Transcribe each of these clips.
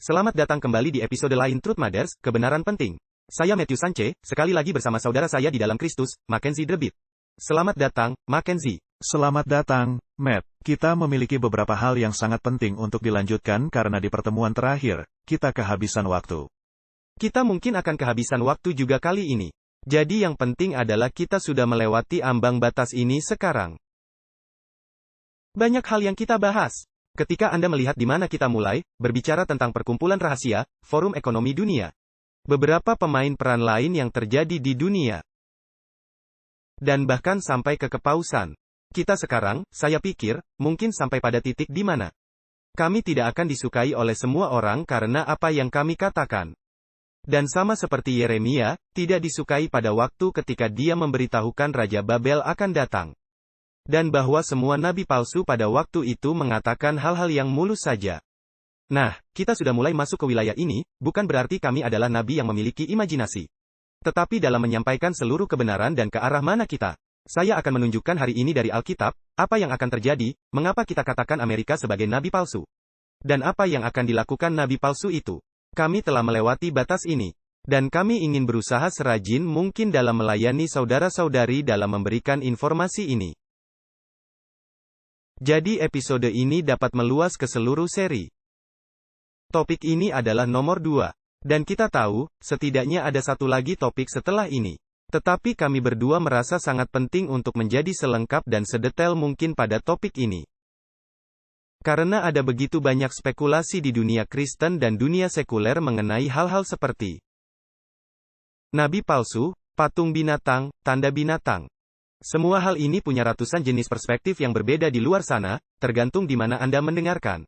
Selamat datang kembali di episode lain Truth Matters, Kebenaran Penting. Saya Matthew Sanche, sekali lagi bersama saudara saya di dalam Kristus, Mackenzie Drebit. Selamat datang, Mackenzie. Selamat datang, Matt. Kita memiliki beberapa hal yang sangat penting untuk dilanjutkan karena di pertemuan terakhir, kita kehabisan waktu. Kita mungkin akan kehabisan waktu juga kali ini. Jadi yang penting adalah kita sudah melewati ambang batas ini sekarang. Banyak hal yang kita bahas. Ketika Anda melihat di mana kita mulai, berbicara tentang perkumpulan rahasia, Forum Ekonomi Dunia. Beberapa pemain peran lain yang terjadi di dunia. Dan bahkan sampai ke kepausan. Kita sekarang, saya pikir, mungkin sampai pada titik di mana kami tidak akan disukai oleh semua orang karena apa yang kami katakan. Dan sama seperti Yeremia, tidak disukai pada waktu ketika dia memberitahukan Raja Babel akan datang. Dan bahwa semua nabi palsu pada waktu itu mengatakan hal-hal yang mulus saja. Nah, kita sudah mulai masuk ke wilayah ini, bukan berarti kami adalah nabi yang memiliki imajinasi. Tetapi dalam menyampaikan seluruh kebenaran dan ke arah mana kita. Saya akan menunjukkan hari ini dari Alkitab, apa yang akan terjadi, mengapa kita katakan Amerika sebagai nabi palsu. Dan apa yang akan dilakukan nabi palsu itu. Kami telah melewati batas ini. Dan kami ingin berusaha serajin mungkin dalam melayani saudara-saudari dalam memberikan informasi ini. Jadi episode ini dapat meluas ke seluruh seri. Topik ini adalah nomor 2. Dan kita tahu, setidaknya ada satu lagi topik setelah ini. Tetapi kami berdua merasa sangat penting untuk menjadi selengkap dan sedetail mungkin pada topik ini. Karena ada begitu banyak spekulasi di dunia Kristen dan dunia sekuler mengenai hal-hal seperti nabi palsu, patung binatang, tanda binatang. Semua hal ini punya ratusan jenis perspektif yang berbeda di luar sana, tergantung di mana Anda mendengarkan.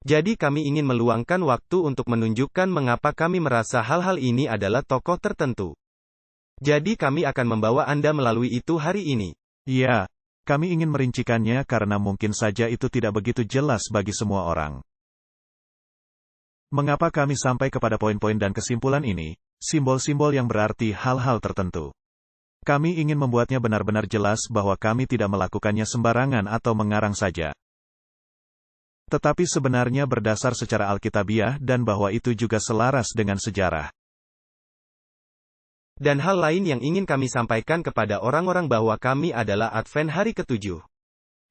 Jadi kami ingin meluangkan waktu untuk menunjukkan mengapa kami merasa hal-hal ini adalah tokoh tertentu. Jadi kami akan membawa Anda melalui itu hari ini. Ya, kami ingin merincikannya karena mungkin saja itu tidak begitu jelas bagi semua orang. Mengapa kami sampai kepada poin-poin dan kesimpulan ini, simbol-simbol yang berarti hal-hal tertentu. Kami ingin membuatnya benar-benar jelas bahwa kami tidak melakukannya sembarangan atau mengarang saja. Tetapi sebenarnya berdasar secara alkitabiah dan bahwa itu juga selaras dengan sejarah. Dan hal lain yang ingin kami sampaikan kepada orang-orang bahwa kami adalah Advent hari ke-7.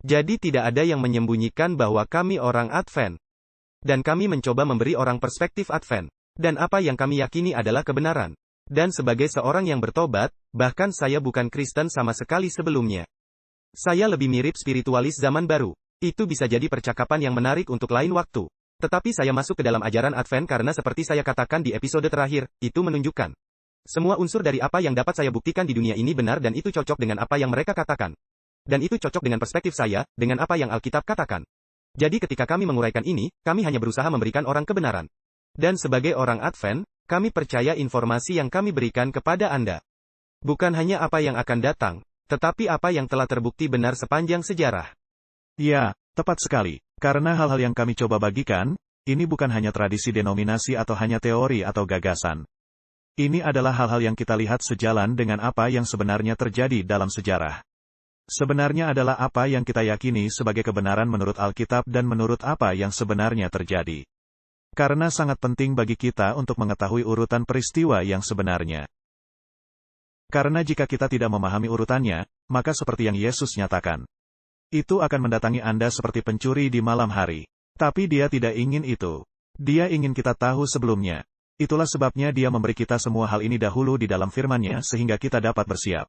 Jadi tidak ada yang menyembunyikan bahwa kami orang Advent. Dan kami mencoba memberi orang perspektif Advent. Dan apa yang kami yakini adalah kebenaran. Dan sebagai seorang yang bertobat, bahkan saya bukan Kristen sama sekali sebelumnya. Saya lebih mirip spiritualis zaman baru. Itu bisa jadi percakapan yang menarik untuk lain waktu. Tetapi saya masuk ke dalam ajaran Advent karena seperti saya katakan di episode terakhir, itu menunjukkan semua unsur dari apa yang dapat saya buktikan di dunia ini benar dan itu cocok dengan apa yang mereka katakan. Dan itu cocok dengan perspektif saya, dengan apa yang Alkitab katakan. Jadi ketika kami menguraikan ini, kami hanya berusaha memberikan orang kebenaran. Dan sebagai orang Advent, kami percaya informasi yang kami berikan kepada Anda. Bukan hanya apa yang akan datang, tetapi apa yang telah terbukti benar sepanjang sejarah. Ya, tepat sekali. Karena hal-hal yang kami coba bagikan, ini bukan hanya tradisi denominasi atau hanya teori atau gagasan. Ini adalah hal-hal yang kita lihat sejalan dengan apa yang sebenarnya terjadi dalam sejarah. Sebenarnya adalah apa yang kita yakini sebagai kebenaran menurut Alkitab dan menurut apa yang sebenarnya terjadi. Karena sangat penting bagi kita untuk mengetahui urutan peristiwa yang sebenarnya. Karena jika kita tidak memahami urutannya, maka seperti yang Yesus nyatakan. Itu akan mendatangi Anda seperti pencuri di malam hari. Tapi dia tidak ingin itu. Dia ingin kita tahu sebelumnya. Itulah sebabnya dia memberi kita semua hal ini dahulu di dalam firman-Nya sehingga kita dapat bersiap.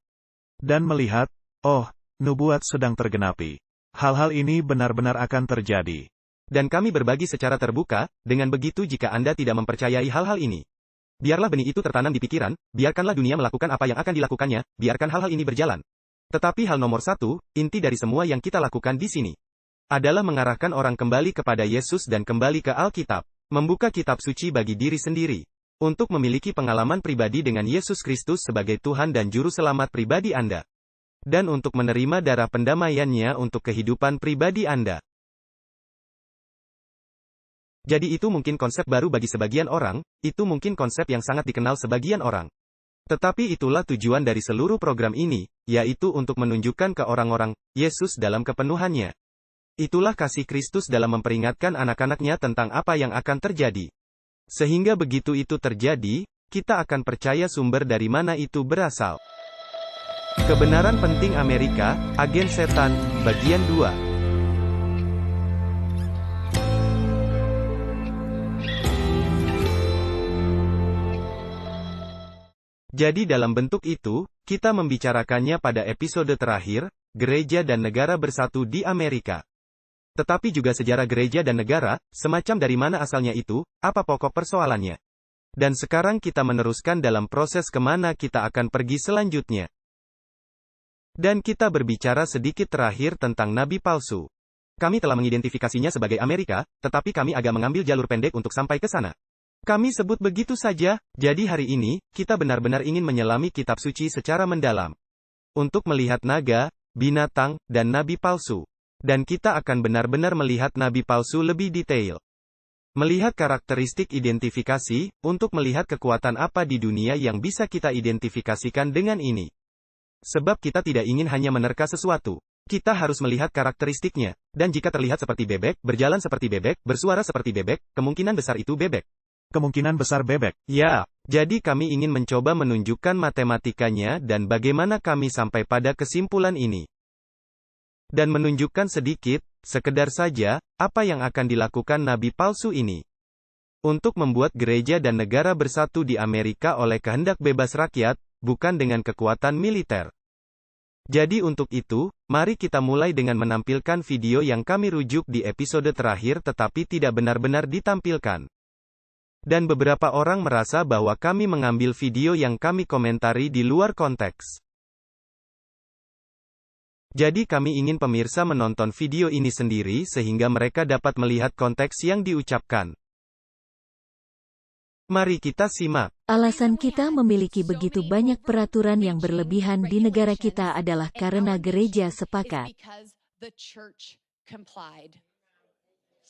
Dan melihat, oh, nubuat sedang tergenapi. Hal-hal ini benar-benar akan terjadi. Dan kami berbagi secara terbuka, dengan begitu jika Anda tidak mempercayai hal-hal ini. Biarlah benih itu tertanam di pikiran, biarkanlah dunia melakukan apa yang akan dilakukannya, biarkan hal-hal ini berjalan. Tetapi hal nomor 1, inti dari semua yang kita lakukan di sini, adalah mengarahkan orang kembali kepada Yesus dan kembali ke Alkitab, membuka kitab suci bagi diri sendiri, untuk memiliki pengalaman pribadi dengan Yesus Kristus sebagai Tuhan dan Juru Selamat pribadi Anda. Dan untuk menerima darah pendamaiannya untuk kehidupan pribadi Anda. Jadi itu mungkin konsep baru bagi sebagian orang, itu mungkin konsep yang sangat dikenal sebagian orang. Tetapi itulah tujuan dari seluruh program ini, yaitu untuk menunjukkan ke orang-orang, Yesus dalam kepenuhannya. Itulah kasih Kristus dalam memperingatkan anak-anaknya tentang apa yang akan terjadi. Sehingga begitu itu terjadi, kita akan percaya sumber dari mana itu berasal. Kebenaran penting Amerika, Agen Setan, Bagian 2. Jadi dalam bentuk itu, kita membicarakannya pada episode terakhir, Gereja dan Negara Bersatu di Amerika. Tetapi juga sejarah gereja dan negara, semacam dari mana asalnya itu, apa pokok persoalannya. Dan sekarang kita meneruskan dalam proses kemana kita akan pergi selanjutnya. Dan kita berbicara sedikit terakhir tentang nabi palsu. Kami telah mengidentifikasinya sebagai Amerika, tetapi kami agak mengambil jalur pendek untuk sampai ke sana. Kami sebut begitu saja, jadi hari ini, kita benar-benar ingin menyelami kitab suci secara mendalam. Untuk melihat naga, binatang, dan nabi palsu. Dan kita akan benar-benar melihat nabi palsu lebih detail. Melihat karakteristik identifikasi, untuk melihat kekuatan apa di dunia yang bisa kita identifikasikan dengan ini. Sebab kita tidak ingin hanya menerka sesuatu. Kita harus melihat karakteristiknya. Dan jika terlihat seperti bebek, berjalan seperti bebek, bersuara seperti bebek, kemungkinan besar itu bebek. Kemungkinan besar bebek. Ya, jadi kami ingin mencoba menunjukkan matematikanya dan bagaimana kami sampai pada kesimpulan ini. Dan menunjukkan sedikit, sekedar saja, apa yang akan dilakukan nabi palsu ini. Untuk membuat gereja dan negara bersatu di Amerika oleh kehendak bebas rakyat, bukan dengan kekuatan militer. Jadi untuk itu, mari kita mulai dengan menampilkan video yang kami rujuk di episode terakhir tetapi tidak benar-benar ditampilkan. Dan beberapa orang merasa bahwa kami mengambil video yang kami komentari di luar konteks. Jadi kami ingin pemirsa menonton video ini sendiri sehingga mereka dapat melihat konteks yang diucapkan. Mari kita simak. Alasan kita memiliki begitu banyak peraturan yang berlebihan di negara kita adalah karena gereja sepakat.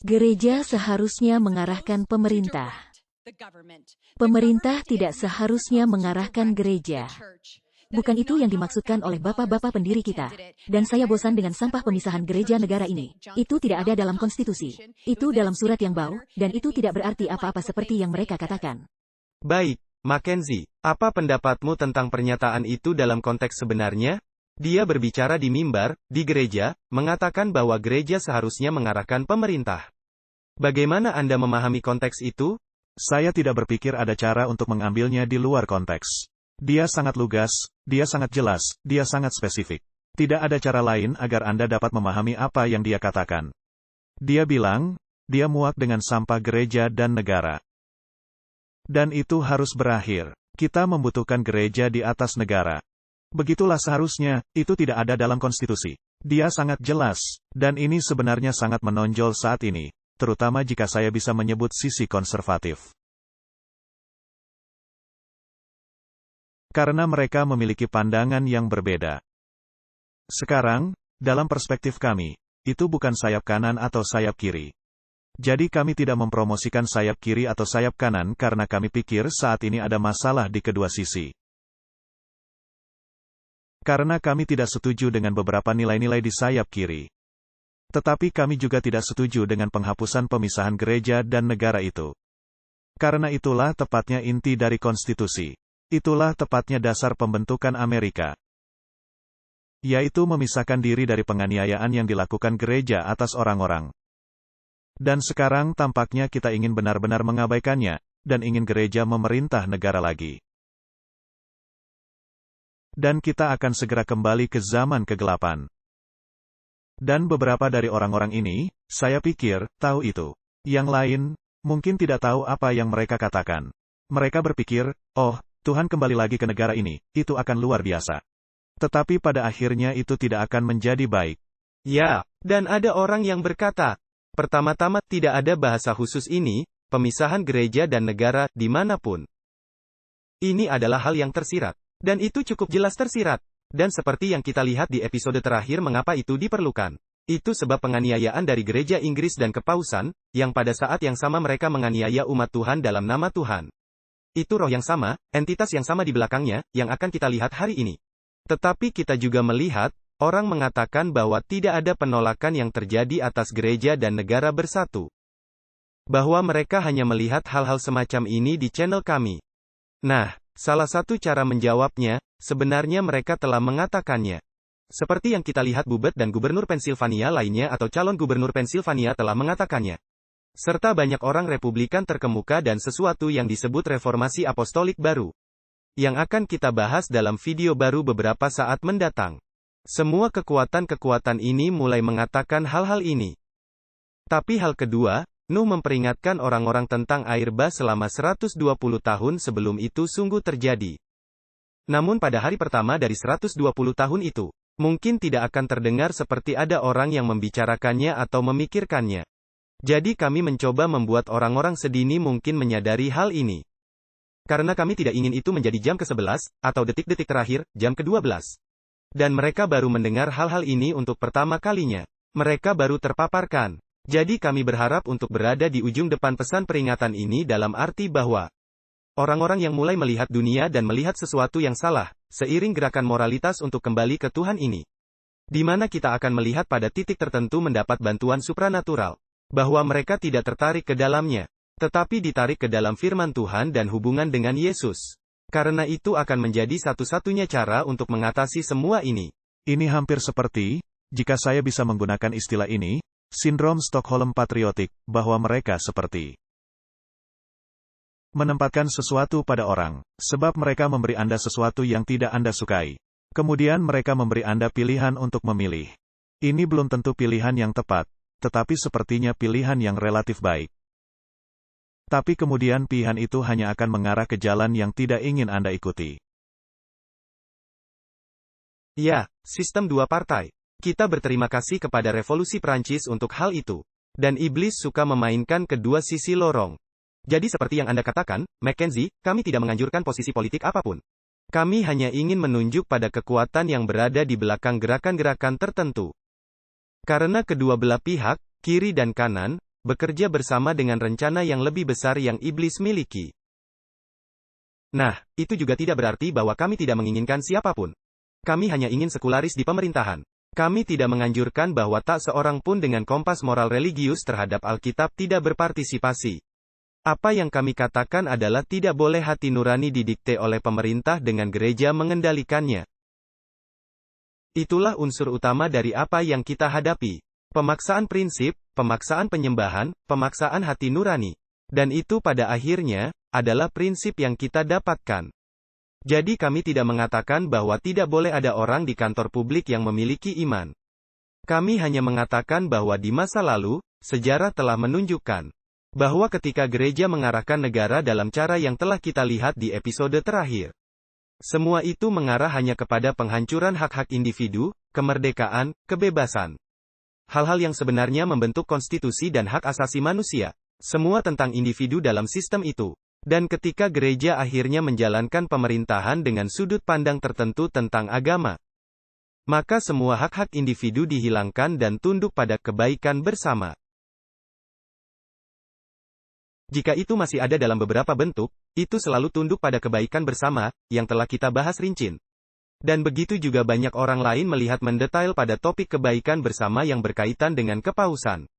Gereja seharusnya mengarahkan pemerintah. Pemerintah tidak seharusnya mengarahkan gereja. Bukan itu yang dimaksudkan oleh bapak-bapak pendiri kita. Dan saya bosan dengan sampah pemisahan gereja negara ini. Itu tidak ada dalam konstitusi. Itu dalam surat yang bau, dan itu tidak berarti apa-apa seperti yang mereka katakan. Baik, Mackenzie, apa pendapatmu tentang pernyataan itu dalam konteks sebenarnya? Dia berbicara di mimbar, di gereja, mengatakan bahwa gereja seharusnya mengarahkan pemerintah. Bagaimana Anda memahami konteks itu? Saya tidak berpikir ada cara untuk mengambilnya di luar konteks. Dia sangat lugas, dia sangat jelas, dia sangat spesifik. Tidak ada cara lain agar Anda dapat memahami apa yang dia katakan. Dia bilang, dia muak dengan sampah gereja dan negara. Dan itu harus berakhir. Kita membutuhkan gereja di atas negara. Begitulah seharusnya, itu tidak ada dalam konstitusi. Dia sangat jelas, dan ini sebenarnya sangat menonjol saat ini. Terutama jika saya bisa menyebut sisi konservatif. Karena mereka memiliki pandangan yang berbeda. Sekarang, dalam perspektif kami, itu bukan sayap kanan atau sayap kiri. Jadi kami tidak mempromosikan sayap kiri atau sayap kanan karena kami pikir saat ini ada masalah di kedua sisi. Karena kami tidak setuju dengan beberapa nilai-nilai di sayap kiri. Tetapi kami juga tidak setuju dengan penghapusan pemisahan gereja dan negara itu. Karena itulah tepatnya inti dari konstitusi. Itulah tepatnya dasar pembentukan Amerika. Yaitu memisahkan diri dari penganiayaan yang dilakukan gereja atas orang-orang. Dan sekarang tampaknya kita ingin benar-benar mengabaikannya, dan ingin gereja memerintah negara lagi. Dan kita akan segera kembali ke zaman kegelapan. Dan beberapa dari orang-orang ini, saya pikir, tahu itu. Yang lain, mungkin tidak tahu apa yang mereka katakan. Mereka berpikir, oh, Tuhan kembali lagi ke negara ini, itu akan luar biasa. Tetapi pada akhirnya itu tidak akan menjadi baik. Ya, dan ada orang yang berkata, pertama-tama tidak ada bahasa khusus ini, pemisahan gereja dan negara, dimanapun. Ini adalah hal yang tersirat. Dan itu cukup jelas tersirat. Dan seperti yang kita lihat di episode terakhir mengapa itu diperlukan. Itu sebab penganiayaan dari gereja Inggris dan kepausan, yang pada saat yang sama mereka menganiaya umat Tuhan dalam nama Tuhan. Itu roh yang sama, entitas yang sama di belakangnya, yang akan kita lihat hari ini. Tetapi kita juga melihat, orang mengatakan bahwa tidak ada penolakan yang terjadi atas gereja dan negara bersatu. bahwa mereka hanya melihat hal-hal semacam ini di channel kami. Nah, salah satu cara menjawabnya, sebenarnya mereka telah mengatakannya. Seperti yang kita lihat Bubet dan Gubernur Pennsylvania lainnya atau calon Gubernur Pennsylvania telah mengatakannya. Serta banyak orang Republikan terkemuka dan sesuatu yang disebut reformasi apostolik baru. Yang akan kita bahas dalam video baru beberapa saat mendatang. Semua kekuatan-kekuatan ini mulai mengatakan hal-hal ini. Tapi hal kedua, Nuh memperingatkan orang-orang tentang air bah selama 120 tahun sebelum itu sungguh terjadi. Namun pada hari pertama dari 120 tahun itu, mungkin tidak akan terdengar seperti ada orang yang membicarakannya atau memikirkannya. Jadi kami mencoba membuat orang-orang sedini mungkin menyadari hal ini. Karena kami tidak ingin itu menjadi jam ke-11, atau detik-detik terakhir, jam ke-12. Dan mereka baru mendengar hal-hal ini untuk pertama kalinya. Mereka baru terpaparkan. Jadi kami berharap untuk berada di ujung depan pesan peringatan ini dalam arti bahwa orang-orang yang mulai melihat dunia dan melihat sesuatu yang salah, seiring gerakan moralitas untuk kembali ke Tuhan ini. Di mana kita akan melihat pada titik tertentu mendapat bantuan supranatural. Bahwa mereka tidak tertarik ke dalamnya. Tetapi ditarik ke dalam firman Tuhan dan hubungan dengan Yesus. Karena itu akan menjadi satu-satunya cara untuk mengatasi semua ini. Ini hampir seperti, jika saya bisa menggunakan istilah ini, sindrom Stockholm patriotik, bahwa mereka seperti menempatkan sesuatu pada orang, sebab mereka memberi Anda sesuatu yang tidak Anda sukai. Kemudian mereka memberi Anda pilihan untuk memilih. Ini belum tentu pilihan yang tepat, tetapi sepertinya pilihan yang relatif baik. Tapi kemudian pilihan itu hanya akan mengarah ke jalan yang tidak ingin Anda ikuti. Ya, sistem dua partai. Kita berterima kasih kepada revolusi Prancis untuk hal itu. Dan iblis suka memainkan kedua sisi lorong. Jadi seperti yang Anda katakan, Mackenzie, kami tidak menganjurkan posisi politik apapun. Kami hanya ingin menunjuk pada kekuatan yang berada di belakang gerakan-gerakan tertentu. Karena kedua belah pihak, kiri dan kanan, bekerja bersama dengan rencana yang lebih besar yang iblis miliki. Nah, itu juga tidak berarti bahwa kami tidak menginginkan siapapun. Kami hanya ingin sekularis di pemerintahan. Kami tidak menganjurkan bahwa tak seorang pun dengan kompas moral religius terhadap Alkitab tidak berpartisipasi. Apa yang kami katakan adalah tidak boleh hati nurani didikte oleh pemerintah dengan gereja mengendalikannya. Itulah unsur utama dari apa yang kita hadapi. Pemaksaan prinsip, pemaksaan penyembahan, pemaksaan hati nurani. Dan itu pada akhirnya, adalah prinsip yang kita dapatkan. Jadi kami tidak mengatakan bahwa tidak boleh ada orang di kantor publik yang memiliki iman. Kami hanya mengatakan bahwa di masa lalu, sejarah telah menunjukkan bahwa ketika gereja mengarahkan negara dalam cara yang telah kita lihat di episode terakhir, semua itu mengarah hanya kepada penghancuran hak-hak individu, kemerdekaan, kebebasan. Hal-hal yang sebenarnya membentuk konstitusi dan hak asasi manusia. Semua tentang individu dalam sistem itu. Dan ketika gereja akhirnya menjalankan pemerintahan dengan sudut pandang tertentu tentang agama, maka semua hak-hak individu dihilangkan dan tunduk pada kebaikan bersama. Jika itu masih ada dalam beberapa bentuk, itu selalu tunduk pada kebaikan bersama, yang telah kita bahas rinci. Dan begitu juga banyak orang lain melihat mendetail pada topik kebaikan bersama yang berkaitan dengan kepausan.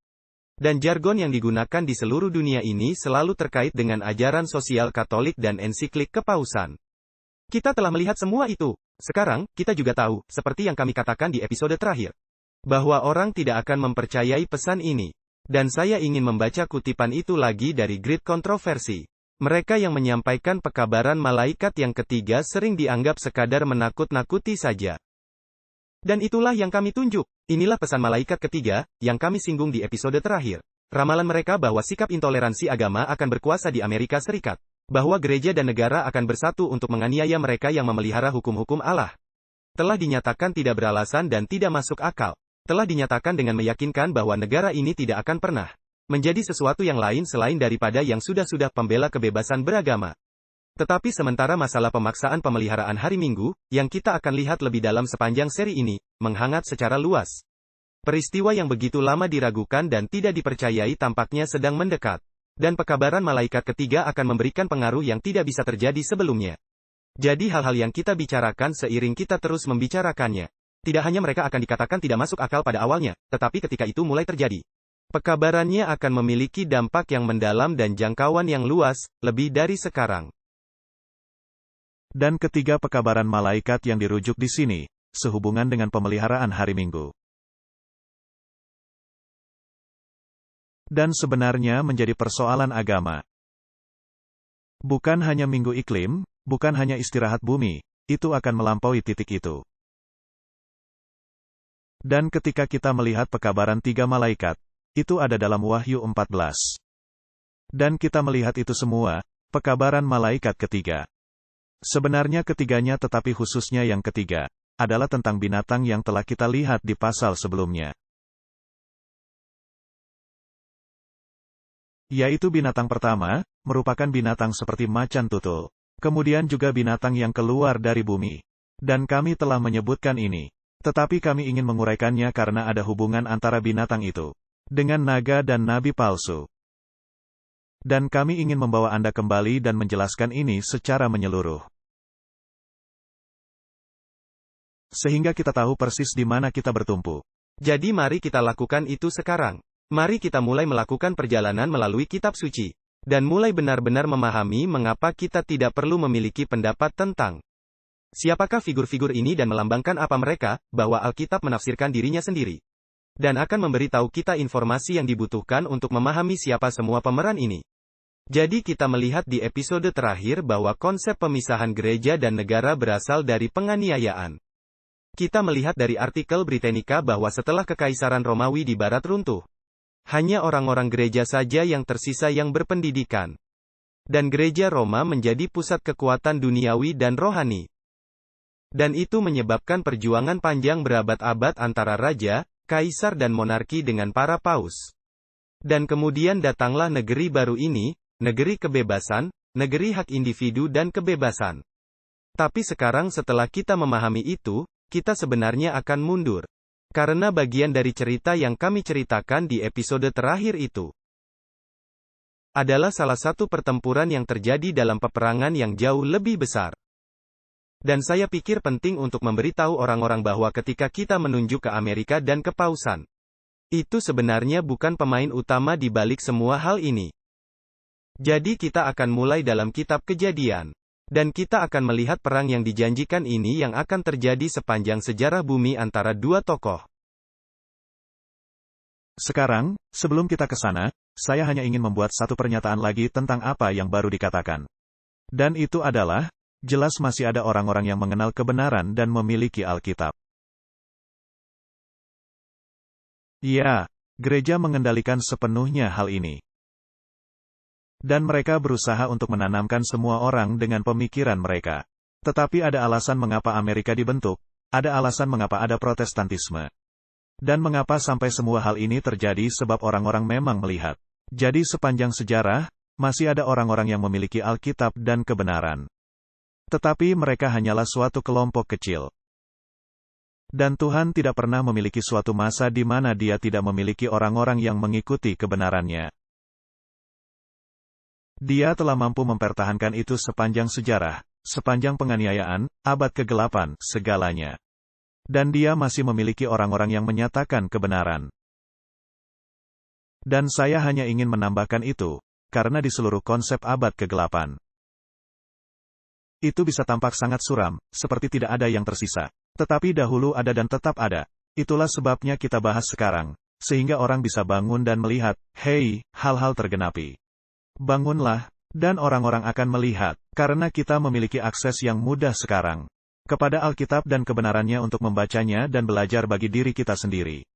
Dan jargon yang digunakan di seluruh dunia ini selalu terkait dengan ajaran sosial Katolik dan ensiklik kepausan. Kita telah melihat semua itu. Sekarang, kita juga tahu, seperti yang kami katakan di episode terakhir, bahwa orang tidak akan mempercayai pesan ini. Dan saya ingin membaca kutipan itu lagi dari Great Controversy. Mereka yang menyampaikan pekabaran malaikat yang ketiga sering dianggap sekadar menakut-nakuti saja. Dan itulah yang kami tunjuk. Inilah pesan malaikat ketiga, yang kami singgung di episode terakhir. Ramalan mereka bahwa sikap intoleransi agama akan berkuasa di Amerika Serikat. Bahwa gereja dan negara akan bersatu untuk menganiaya mereka yang memelihara hukum-hukum Allah. Telah dinyatakan tidak beralasan dan tidak masuk akal. Telah dinyatakan dengan meyakinkan bahwa negara ini tidak akan pernah menjadi sesuatu yang lain selain daripada yang sudah-sudah pembela kebebasan beragama. Tetapi sementara masalah pemaksaan pemeliharaan hari Minggu, yang kita akan lihat lebih dalam sepanjang seri ini, menghangat secara luas. Peristiwa yang begitu lama diragukan dan tidak dipercayai tampaknya sedang mendekat. Dan pekabaran malaikat ketiga akan memberikan pengaruh yang tidak bisa terjadi sebelumnya. Jadi hal-hal yang kita bicarakan seiring kita terus membicarakannya. Tidak hanya mereka akan dikatakan tidak masuk akal pada awalnya, tetapi ketika itu mulai terjadi. Pekabarannya akan memiliki dampak yang mendalam dan jangkauan yang luas, lebih dari sekarang. Dan ketiga pekabaran malaikat yang dirujuk di sini, sehubungan dengan pemeliharaan hari Minggu. Dan sebenarnya menjadi persoalan agama. Bukan hanya minggu iklim, bukan hanya istirahat bumi, itu akan melampaui titik itu. Dan ketika kita melihat pekabaran tiga malaikat, itu ada dalam Wahyu 14. Dan kita melihat itu semua, pekabaran malaikat ketiga. Sebenarnya ketiganya tetapi khususnya yang ketiga, adalah tentang binatang yang telah kita lihat di pasal sebelumnya. Yaitu binatang pertama, merupakan binatang seperti macan tutul. Kemudian juga binatang yang keluar dari bumi. Dan kami telah menyebutkan ini. Tetapi kami ingin menguraikannya karena ada hubungan antara binatang itu dengan naga dan nabi palsu. Dan kami ingin membawa Anda kembali dan menjelaskan ini secara menyeluruh. Sehingga kita tahu persis di mana kita bertumpu. Jadi mari kita lakukan itu sekarang. Mari kita mulai melakukan perjalanan melalui kitab suci. Dan mulai benar-benar memahami mengapa kita tidak perlu memiliki pendapat tentang siapakah figur-figur ini dan melambangkan apa mereka, bahwa Alkitab menafsirkan dirinya sendiri. Dan akan memberitahu kita informasi yang dibutuhkan untuk memahami siapa semua pemeran ini. Jadi kita melihat di episode terakhir bahwa konsep pemisahan gereja dan negara berasal dari penganiayaan. Kita melihat dari artikel Britannica bahwa setelah Kekaisaran Romawi di Barat runtuh, hanya orang-orang gereja saja yang tersisa yang berpendidikan. Dan gereja Roma menjadi pusat kekuatan duniawi dan rohani. Dan itu menyebabkan perjuangan panjang berabad-abad antara raja, kaisar dan monarki dengan para paus. Dan kemudian datanglah negeri baru ini, negeri kebebasan, negeri hak individu dan kebebasan. Tapi sekarang setelah kita memahami itu, kita sebenarnya akan mundur. Karena bagian dari cerita yang kami ceritakan di episode terakhir itu adalah salah satu pertempuran yang terjadi dalam peperangan yang jauh lebih besar. Dan saya pikir penting untuk memberitahu orang-orang bahwa ketika kita menunjuk ke Amerika dan kepausan, itu sebenarnya bukan pemain utama di balik semua hal ini. Jadi kita akan mulai dalam kitab Kejadian. Dan kita akan melihat perang yang dijanjikan ini yang akan terjadi sepanjang sejarah bumi antara dua tokoh. Sekarang, sebelum kita ke sana, saya hanya ingin membuat satu pernyataan lagi tentang apa yang baru dikatakan. Dan itu adalah, jelas masih ada orang-orang yang mengenal kebenaran dan memiliki Alkitab. Ya, gereja mengendalikan sepenuhnya hal ini. Dan mereka berusaha untuk menanamkan semua orang dengan pemikiran mereka. Tetapi ada alasan mengapa Amerika dibentuk, ada alasan mengapa ada Protestantisme. Dan mengapa sampai semua hal ini terjadi sebab orang-orang memang melihat. Jadi sepanjang sejarah, masih ada orang-orang yang memiliki Alkitab dan kebenaran. Tetapi mereka hanyalah suatu kelompok kecil. Dan Tuhan tidak pernah memiliki suatu masa di mana Dia tidak memiliki orang-orang yang mengikuti kebenarannya. Dia telah mampu mempertahankan itu sepanjang sejarah, sepanjang penganiayaan, abad kegelapan, segalanya. Dan Dia masih memiliki orang-orang yang menyatakan kebenaran. Dan saya hanya ingin menambahkan itu, karena di seluruh konsep abad kegelapan, itu bisa tampak sangat suram, seperti tidak ada yang tersisa. Tetapi dahulu ada dan tetap ada. Itulah sebabnya kita bahas sekarang, sehingga orang bisa bangun dan melihat, hei, hal-hal tergenapi. Bangunlah, dan orang-orang akan melihat, karena kita memiliki akses yang mudah sekarang kepada Alkitab dan kebenarannya untuk membacanya dan belajar bagi diri kita sendiri.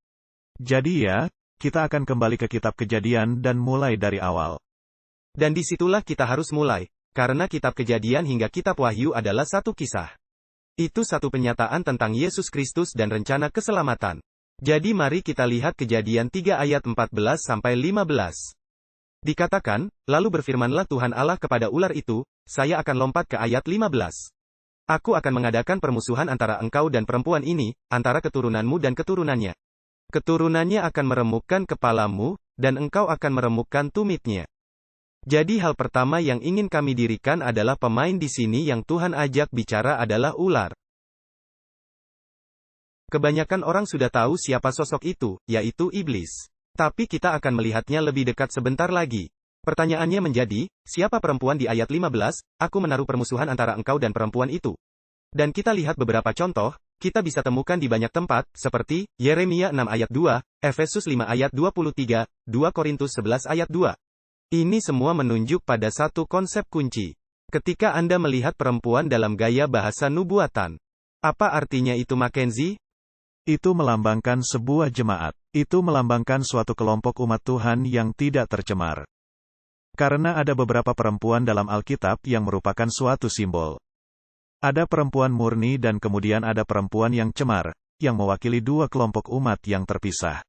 Jadi ya, kita akan kembali ke kitab Kejadian dan mulai dari awal. Dan disitulah kita harus mulai, karena kitab Kejadian hingga kitab Wahyu adalah satu kisah. Itu satu penyataan tentang Yesus Kristus dan rencana keselamatan. Jadi mari kita lihat Kejadian 3 ayat 14-15. Dikatakan, lalu berfirmanlah Tuhan Allah kepada ular itu, saya akan lompat ke ayat 15. Aku akan mengadakan permusuhan antara engkau dan perempuan ini, antara keturunanmu dan keturunannya. Keturunannya akan meremukkan kepalamu, dan engkau akan meremukkan tumitnya. Jadi hal pertama yang ingin kami dirikan adalah pemain di sini yang Tuhan ajak bicara adalah ular. Kebanyakan orang sudah tahu siapa sosok itu, yaitu iblis. Tapi kita akan melihatnya lebih dekat sebentar lagi. Pertanyaannya menjadi, siapa perempuan di ayat 15, aku menaruh permusuhan antara engkau dan perempuan itu. Dan kita lihat beberapa contoh, kita bisa temukan di banyak tempat, seperti, Yeremia 6 ayat 2, Efesus 5 ayat 23, 2 Korintus 11 ayat 2. Ini semua menunjuk pada satu konsep kunci. Ketika Anda melihat perempuan dalam gaya bahasa nubuatan. Apa artinya itu Mackenzie? Itu melambangkan sebuah jemaat. Itu melambangkan suatu kelompok umat Tuhan yang tidak tercemar. Karena ada beberapa perempuan dalam Alkitab yang merupakan suatu simbol. Ada perempuan murni dan kemudian ada perempuan yang cemar, yang mewakili dua kelompok umat yang terpisah.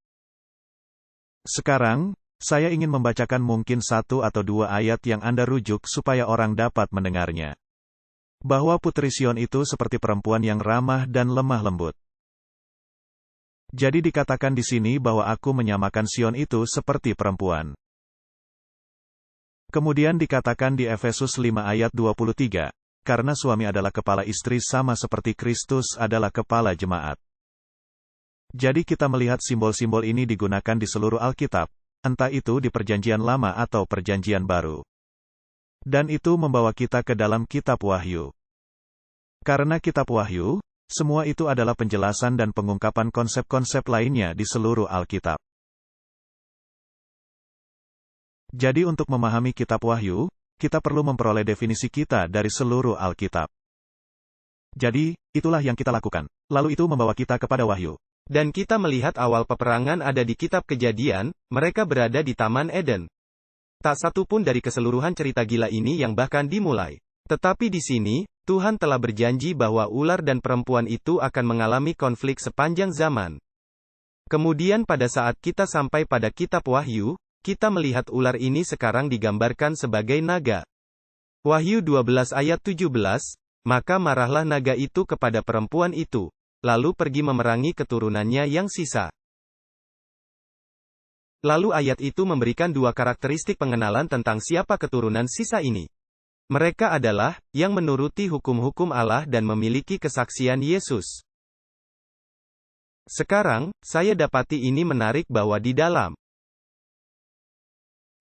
Sekarang, saya ingin membacakan mungkin satu atau dua ayat yang Anda rujuk supaya orang dapat mendengarnya. Bahwa Putri Sion itu seperti perempuan yang ramah dan lemah lembut. Jadi dikatakan di sini bahwa aku menyamakan Sion itu seperti perempuan. Kemudian dikatakan di Efesus 5 ayat 23, karena suami adalah kepala istri sama seperti Kristus adalah kepala jemaat. Jadi kita melihat simbol-simbol ini digunakan di seluruh Alkitab, entah itu di Perjanjian Lama atau Perjanjian Baru. Dan itu membawa kita ke dalam Kitab Wahyu. Karena Kitab Wahyu, semua itu adalah penjelasan dan pengungkapan konsep-konsep lainnya di seluruh Alkitab. Jadi untuk memahami Kitab Wahyu, kita perlu memperoleh definisi kita dari seluruh Alkitab. Jadi, itulah yang kita lakukan. Lalu itu membawa kita kepada Wahyu. Dan kita melihat awal peperangan ada di Kitab Kejadian, mereka berada di Taman Eden. Tak satu pun dari keseluruhan cerita gila ini yang bahkan dimulai. Tetapi di sini, Tuhan telah berjanji bahwa ular dan perempuan itu akan mengalami konflik sepanjang zaman. Kemudian pada saat kita sampai pada Kitab Wahyu, kita melihat ular ini sekarang digambarkan sebagai naga. Wahyu 12 ayat 17, maka marahlah naga itu kepada perempuan itu, lalu pergi memerangi keturunannya yang sisa. Lalu ayat itu memberikan dua karakteristik pengenalan tentang siapa keturunan sisa ini. Mereka adalah, yang menuruti hukum-hukum Allah dan memiliki kesaksian Yesus. Sekarang, saya dapati ini menarik bahwa di dalam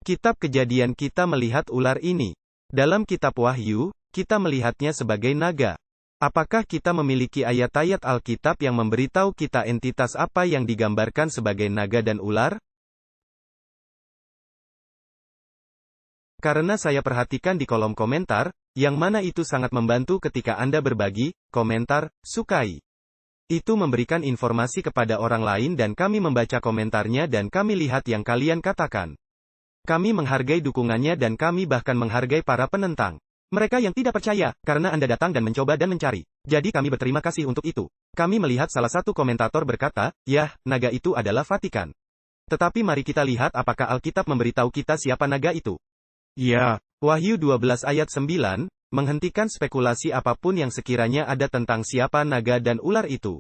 Kitab Kejadian kita melihat ular ini. Dalam Kitab Wahyu, kita melihatnya sebagai naga. Apakah kita memiliki ayat-ayat Alkitab yang memberitahu kita entitas apa yang digambarkan sebagai naga dan ular? Karena saya perhatikan di kolom komentar, yang mana itu sangat membantu ketika Anda berbagi, komentar, sukai. Itu memberikan informasi kepada orang lain dan kami membaca komentarnya dan kami lihat yang kalian katakan. Kami menghargai dukungannya dan kami bahkan menghargai para penentang. Mereka yang tidak percaya, karena Anda datang dan mencoba dan mencari. Jadi kami berterima kasih untuk itu. Kami melihat salah satu komentator berkata, "Yah, naga itu adalah Vatikan." Tetapi mari kita lihat apakah Alkitab memberitahu kita siapa naga itu. Ya, Wahyu 12 ayat 9, menghentikan spekulasi apapun yang sekiranya ada tentang siapa naga dan ular itu.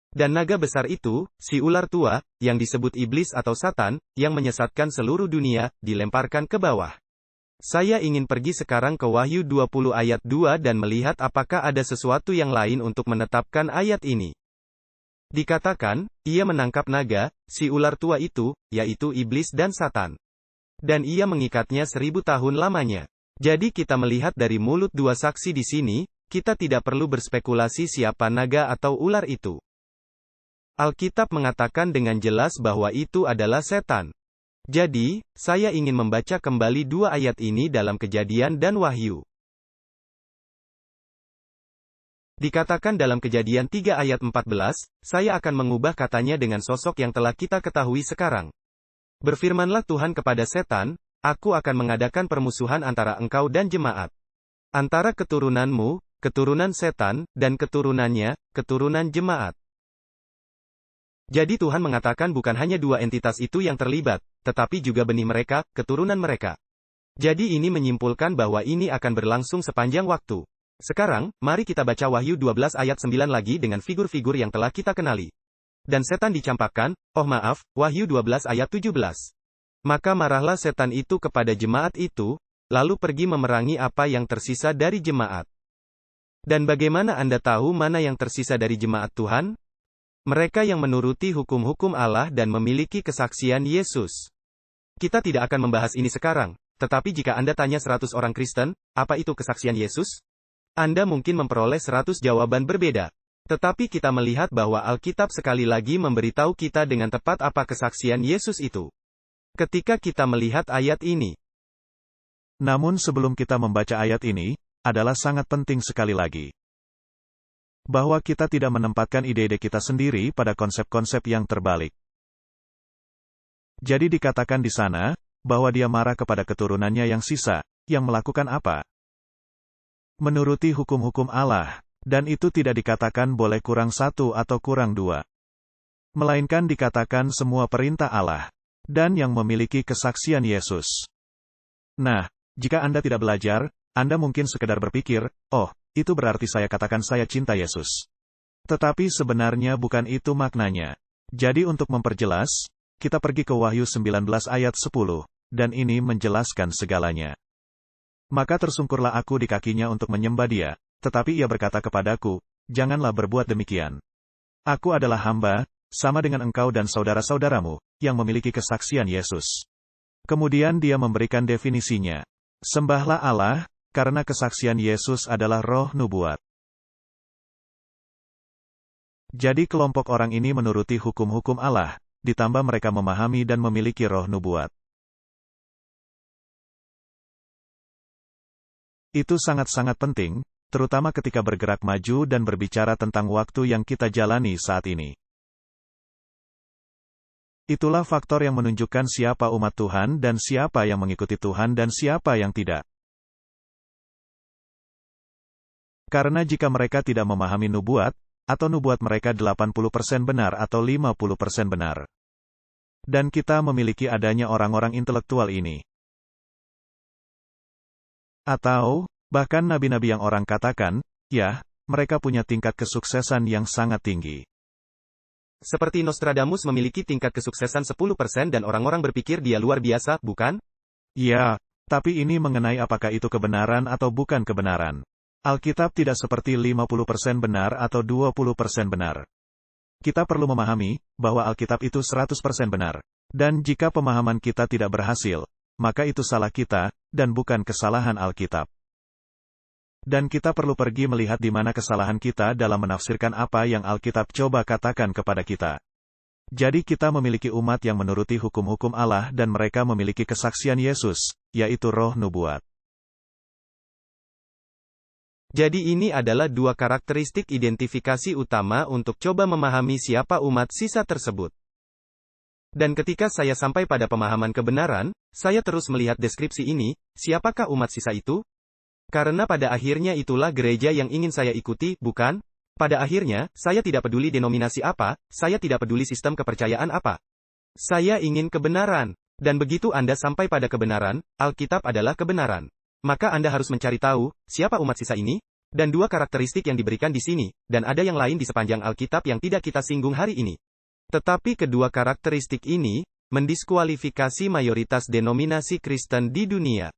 Dan naga besar itu, si ular tua, yang disebut iblis atau Satan, yang menyesatkan seluruh dunia, dilemparkan ke bawah. Saya ingin pergi sekarang ke Wahyu 20 ayat 2 dan melihat apakah ada sesuatu yang lain untuk menetapkan ayat ini. Dikatakan, ia menangkap naga, si ular tua itu, yaitu iblis dan Satan. Dan ia mengikatnya 1000 tahun lamanya. Jadi kita melihat dari mulut dua saksi di sini, kita tidak perlu berspekulasi siapa naga atau ular itu. Alkitab mengatakan dengan jelas bahwa itu adalah setan. Jadi, saya ingin membaca kembali dua ayat ini dalam Kejadian dan Wahyu. Dikatakan dalam Kejadian 3 ayat 14, saya akan mengubah katanya dengan sosok yang telah kita ketahui sekarang. Berfirmanlah Tuhan kepada setan, aku akan mengadakan permusuhan antara engkau dan jemaat. Antara keturunanmu, keturunan setan, dan keturunannya, keturunan jemaat. Jadi Tuhan mengatakan bukan hanya dua entitas itu yang terlibat, tetapi juga benih mereka, keturunan mereka. Jadi ini menyimpulkan bahwa ini akan berlangsung sepanjang waktu. Sekarang, mari kita baca Wahyu 12 ayat 9 lagi dengan figur-figur yang telah kita kenali. Dan setan dicampakkan, Wahyu 12 ayat 17. Maka marahlah setan itu kepada jemaat itu, lalu pergi memerangi apa yang tersisa dari jemaat. Dan bagaimana Anda tahu mana yang tersisa dari jemaat Tuhan? Mereka yang menuruti hukum-hukum Allah dan memiliki kesaksian Yesus. Kita tidak akan membahas ini sekarang, tetapi jika Anda tanya 100 orang Kristen, apa itu kesaksian Yesus? Anda mungkin memperoleh 100 jawaban berbeda. Tetapi kita melihat bahwa Alkitab sekali lagi memberitahu kita dengan tepat apa kesaksian Yesus itu. Ketika kita melihat ayat ini. Namun sebelum kita membaca ayat ini, adalah sangat penting sekali lagi. Bahwa kita tidak menempatkan ide-ide kita sendiri pada konsep-konsep yang terbalik. Jadi dikatakan di sana, bahwa dia marah kepada keturunannya yang sisa, yang melakukan apa? Menuruti hukum-hukum Allah, dan itu tidak dikatakan boleh kurang satu atau kurang dua. Melainkan dikatakan semua perintah Allah, dan yang memiliki kesaksian Yesus. Nah, jika Anda tidak belajar, Anda mungkin sekedar berpikir, oh, itu berarti saya katakan saya cinta Yesus. Tetapi sebenarnya bukan itu maknanya. Jadi untuk memperjelas, kita pergi ke Wahyu 19 ayat 10, dan ini menjelaskan segalanya. Maka tersungkurlah aku di kakinya untuk menyembah dia, tetapi ia berkata kepadaku, janganlah berbuat demikian. Aku adalah hamba, sama dengan engkau dan saudara-saudaramu, yang memiliki kesaksian Yesus. Kemudian dia memberikan definisinya. Sembahlah Allah, karena kesaksian Yesus adalah roh nubuat. Jadi kelompok orang ini menuruti hukum-hukum Allah, ditambah mereka memahami dan memiliki roh nubuat. Itu sangat-sangat penting, terutama ketika bergerak maju dan berbicara tentang waktu yang kita jalani saat ini. Itulah faktor yang menunjukkan siapa umat Tuhan dan siapa yang mengikuti Tuhan dan siapa yang tidak. Karena jika mereka tidak memahami nubuat, atau nubuat mereka 80% benar atau 50% benar. Dan kita memiliki adanya orang-orang intelektual ini. Atau, bahkan nabi-nabi yang orang katakan, ya, mereka punya tingkat kesuksesan yang sangat tinggi. Seperti Nostradamus memiliki tingkat kesuksesan 10% dan orang-orang berpikir dia luar biasa, bukan? Ya, tapi ini mengenai apakah itu kebenaran atau bukan kebenaran. Alkitab tidak seperti 50% benar atau 20% benar. Kita perlu memahami, bahwa Alkitab itu 100% benar. Dan jika pemahaman kita tidak berhasil, maka itu salah kita, dan bukan kesalahan Alkitab. Dan kita perlu pergi melihat di mana kesalahan kita dalam menafsirkan apa yang Alkitab coba katakan kepada kita. Jadi kita memiliki umat yang menuruti hukum-hukum Allah dan mereka memiliki kesaksian Yesus, yaitu roh nubuat. Jadi ini adalah dua karakteristik identifikasi utama untuk coba memahami siapa umat sisa tersebut. Dan ketika saya sampai pada pemahaman kebenaran, saya terus melihat deskripsi ini, siapakah umat sisa itu? Karena pada akhirnya itulah gereja yang ingin saya ikuti, bukan? Pada akhirnya, saya tidak peduli denominasi apa, saya tidak peduli sistem kepercayaan apa. Saya ingin kebenaran. Dan begitu Anda sampai pada kebenaran, Alkitab adalah kebenaran. Maka Anda harus mencari tahu, siapa umat sisa ini? Dan dua karakteristik yang diberikan di sini, dan ada yang lain di sepanjang Alkitab yang tidak kita singgung hari ini. Tetapi kedua karakteristik ini, mendiskualifikasi mayoritas denominasi Kristen di dunia.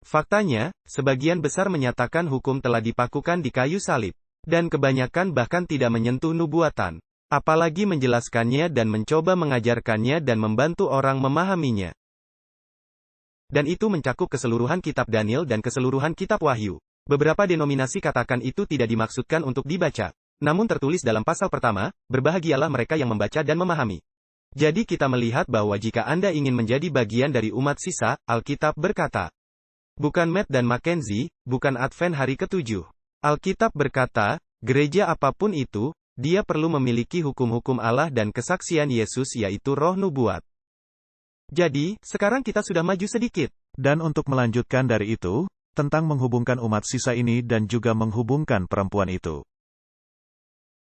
Faktanya, sebagian besar menyatakan hukum telah dipakukan di kayu salib. Dan kebanyakan bahkan tidak menyentuh nubuatan. Apalagi menjelaskannya dan mencoba mengajarkannya dan membantu orang memahaminya. Dan itu mencakup keseluruhan kitab Daniel dan keseluruhan kitab Wahyu. Beberapa denominasi katakan itu tidak dimaksudkan untuk dibaca. Namun tertulis dalam pasal pertama, berbahagialah mereka yang membaca dan memahami. Jadi kita melihat bahwa jika Anda ingin menjadi bagian dari umat sisa, Alkitab berkata. Bukan Matt dan Mackenzie, bukan Advent hari ke-7. Alkitab berkata, gereja apapun itu, dia perlu memiliki hukum-hukum Allah dan kesaksian Yesus yaitu roh nubuat. Jadi, sekarang kita sudah maju sedikit. Dan untuk melanjutkan dari itu, tentang menghubungkan umat sisa ini dan juga menghubungkan perempuan itu.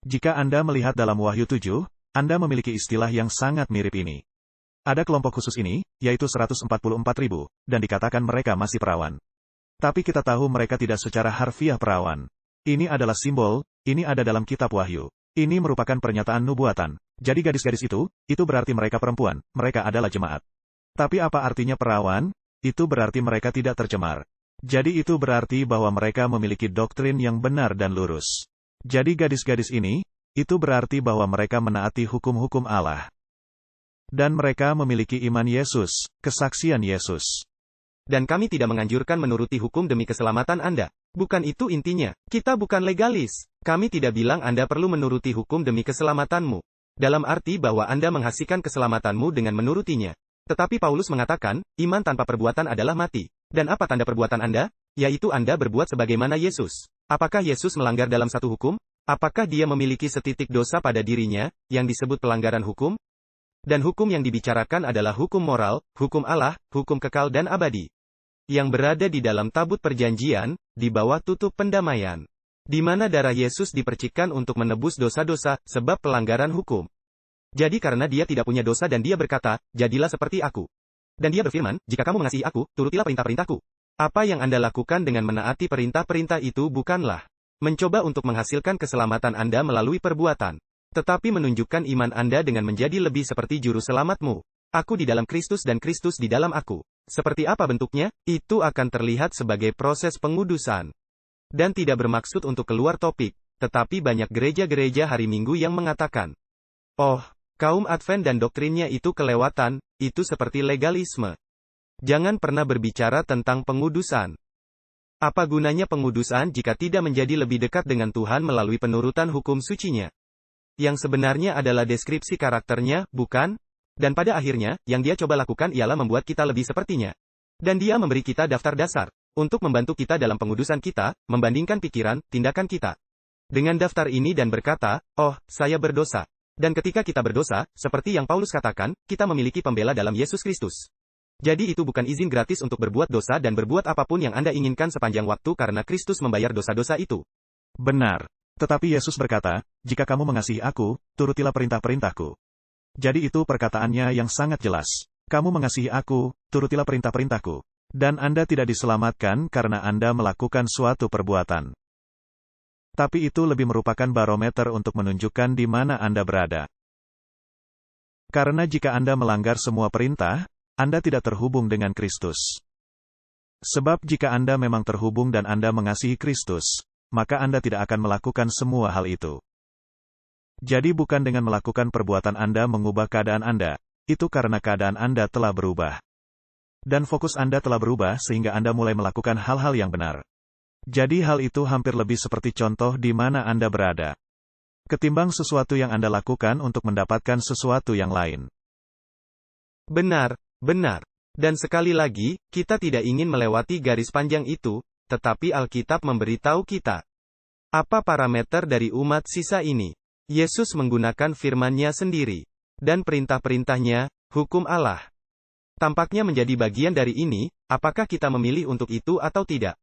Jika Anda melihat dalam Wahyu 7, Anda memiliki istilah yang sangat mirip ini. Ada kelompok khusus ini, yaitu 144.000, dan dikatakan mereka masih perawan. Tapi kita tahu mereka tidak secara harfiah perawan. Ini adalah simbol, ini ada dalam kitab Wahyu. Ini merupakan pernyataan nubuatan. Jadi gadis-gadis itu berarti mereka perempuan, mereka adalah jemaat. Tapi apa artinya perawan? Itu berarti mereka tidak tercemar. Jadi itu berarti bahwa mereka memiliki doktrin yang benar dan lurus. Jadi gadis-gadis ini, Itu berarti bahwa mereka menaati hukum-hukum Allah. Dan mereka memiliki iman Yesus, kesaksian Yesus. Dan kami tidak menganjurkan menuruti hukum demi keselamatan Anda. Bukan itu intinya. Kita bukan legalis. Kami tidak bilang Anda perlu menuruti hukum demi keselamatanmu. Dalam arti bahwa Anda menghasilkan keselamatanmu dengan menurutinya. Tetapi Paulus mengatakan, iman tanpa perbuatan adalah mati. Dan apa tanda perbuatan Anda? Yaitu Anda berbuat sebagaimana Yesus. Apakah Yesus melanggar dalam satu hukum? Apakah dia memiliki setitik dosa pada dirinya, yang disebut pelanggaran hukum? Dan hukum yang dibicarakan adalah hukum moral, hukum Allah, hukum kekal dan abadi. Yang berada di dalam tabut perjanjian, di bawah tutup pendamaian. Di mana darah Yesus dipercikkan untuk menebus dosa-dosa, sebab pelanggaran hukum. Jadi karena dia tidak punya dosa dan dia berkata, jadilah seperti aku. Dan dia berfirman, jika kamu mengasihi aku, turutilah perintah-perintahku. Apa yang Anda lakukan dengan menaati perintah-perintah itu bukanlah mencoba untuk menghasilkan keselamatan Anda melalui perbuatan. Tetapi menunjukkan iman Anda dengan menjadi lebih seperti juru selamatmu. Aku di dalam Kristus dan Kristus di dalam aku. Seperti apa bentuknya? Itu akan terlihat sebagai proses pengudusan. Dan tidak bermaksud untuk keluar topik, tetapi banyak gereja-gereja hari Minggu yang mengatakan, oh, kaum Advent dan doktrinnya itu kelewatan, itu seperti legalisme. Jangan pernah berbicara tentang pengudusan. Apa gunanya pengudusan jika tidak menjadi lebih dekat dengan Tuhan melalui penurutan hukum sucinya? Yang sebenarnya adalah deskripsi karakternya, bukan? Dan pada akhirnya, yang dia coba lakukan ialah membuat kita lebih sepertinya. Dan dia memberi kita daftar dasar, untuk membantu kita dalam pengudusan kita, membandingkan pikiran, tindakan kita. Dengan daftar ini dan berkata, oh, saya berdosa. Dan ketika kita berdosa, seperti yang Paulus katakan, kita memiliki pembela dalam Yesus Kristus. Jadi itu bukan izin gratis untuk berbuat dosa dan berbuat apapun yang Anda inginkan sepanjang waktu karena Kristus membayar dosa-dosa itu. Benar. Tetapi Yesus berkata, jika kamu mengasihi aku, turutilah perintah-perintahku. Jadi itu perkataannya yang sangat jelas. Kamu mengasihi aku, turutilah perintah-perintahku. Dan Anda tidak diselamatkan karena Anda melakukan suatu perbuatan. Tapi itu lebih merupakan barometer untuk menunjukkan di mana Anda berada. Karena jika Anda melanggar semua perintah, Anda tidak terhubung dengan Kristus. Sebab jika Anda memang terhubung dan Anda mengasihi Kristus, maka Anda tidak akan melakukan semua hal itu. Jadi bukan dengan melakukan perbuatan Anda mengubah keadaan Anda, itu karena keadaan Anda telah berubah. Dan fokus Anda telah berubah sehingga Anda mulai melakukan hal-hal yang benar. Jadi hal itu hampir lebih seperti contoh di mana Anda berada. Ketimbang sesuatu yang Anda lakukan untuk mendapatkan sesuatu yang lain. Benar, benar. Dan sekali lagi, kita tidak ingin melewati garis panjang itu, tetapi Alkitab memberitahu kita. Apa parameter dari umat sisa ini? Yesus menggunakan firman-Nya sendiri. Dan perintah-perintahnya, hukum Allah. Tampaknya menjadi bagian dari ini, apakah kita memilih untuk itu atau tidak?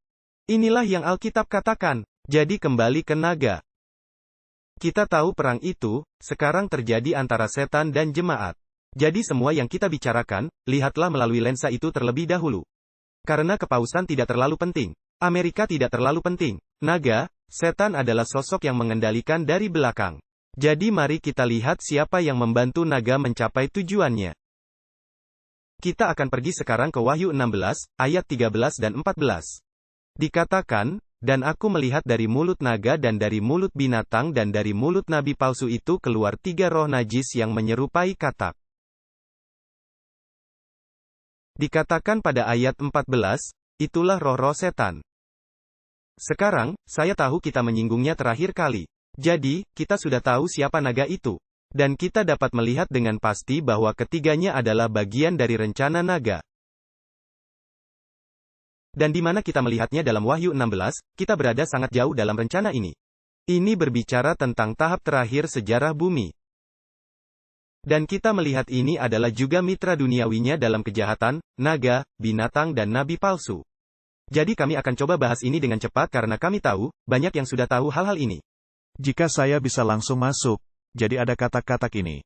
Inilah yang Alkitab katakan. Jadi kembali ke naga. Kita tahu perang itu, sekarang terjadi antara setan dan jemaat. Jadi semua yang kita bicarakan, lihatlah melalui lensa itu terlebih dahulu. Karena kepausan tidak terlalu penting. Amerika tidak terlalu penting. Naga, setan adalah sosok yang mengendalikan dari belakang. Jadi mari kita lihat siapa yang membantu naga mencapai tujuannya. Kita akan pergi sekarang ke Wahyu 16, ayat 13 dan 14. Dikatakan, dan aku melihat dari mulut naga dan dari mulut binatang dan dari mulut nabi palsu itu keluar 3 roh najis yang menyerupai katak. Dikatakan pada ayat 14, itulah roh-roh setan. Sekarang, saya tahu kita menyinggungnya terakhir kali. Jadi, kita sudah tahu siapa naga itu. Dan kita dapat melihat dengan pasti bahwa ketiganya adalah bagian dari rencana naga. Dan di mana kita melihatnya dalam Wahyu 16, kita berada sangat jauh dalam rencana ini. Ini berbicara tentang tahap terakhir sejarah bumi. Dan kita melihat ini adalah juga mitra duniawinya dalam kejahatan, naga, binatang dan nabi palsu. Jadi kami akan coba bahas ini dengan cepat karena kami tahu, banyak yang sudah tahu hal-hal ini. Jika saya bisa langsung masuk, jadi ada katak-katak ini.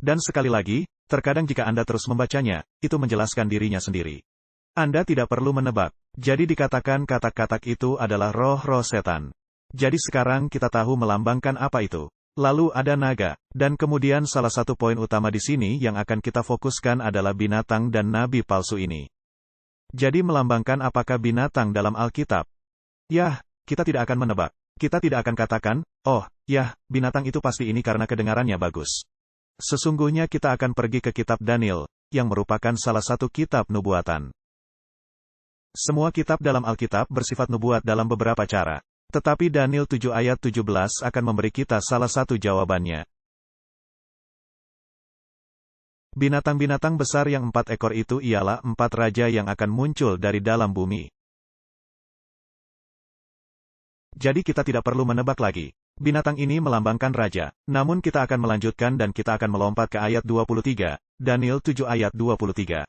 Dan sekali lagi, terkadang jika Anda terus membacanya, itu menjelaskan dirinya sendiri. Anda tidak perlu menebak. Jadi dikatakan katak-katak itu adalah roh-roh setan. Jadi sekarang kita tahu melambangkan apa itu. Lalu ada naga. Dan kemudian salah satu poin utama di sini yang akan kita fokuskan adalah binatang dan nabi palsu ini. Jadi melambangkan apakah binatang dalam Alkitab? Yah, kita tidak akan menebak. Kita tidak akan katakan, oh, Yah, binatang itu pasti ini karena kedengarannya bagus. Sesungguhnya kita akan pergi ke kitab Daniel, yang merupakan salah satu kitab nubuatan. Semua kitab dalam Alkitab bersifat nubuat dalam beberapa cara. Tetapi Daniel 7 ayat 17 akan memberi kita salah satu jawabannya. Binatang-binatang besar yang 4 ekor itu ialah 4 raja yang akan muncul dari dalam bumi. Jadi kita tidak perlu menebak lagi. Binatang ini melambangkan raja. Namun kita akan melanjutkan dan kita akan melompat ke ayat 23, Daniel 7 ayat 23.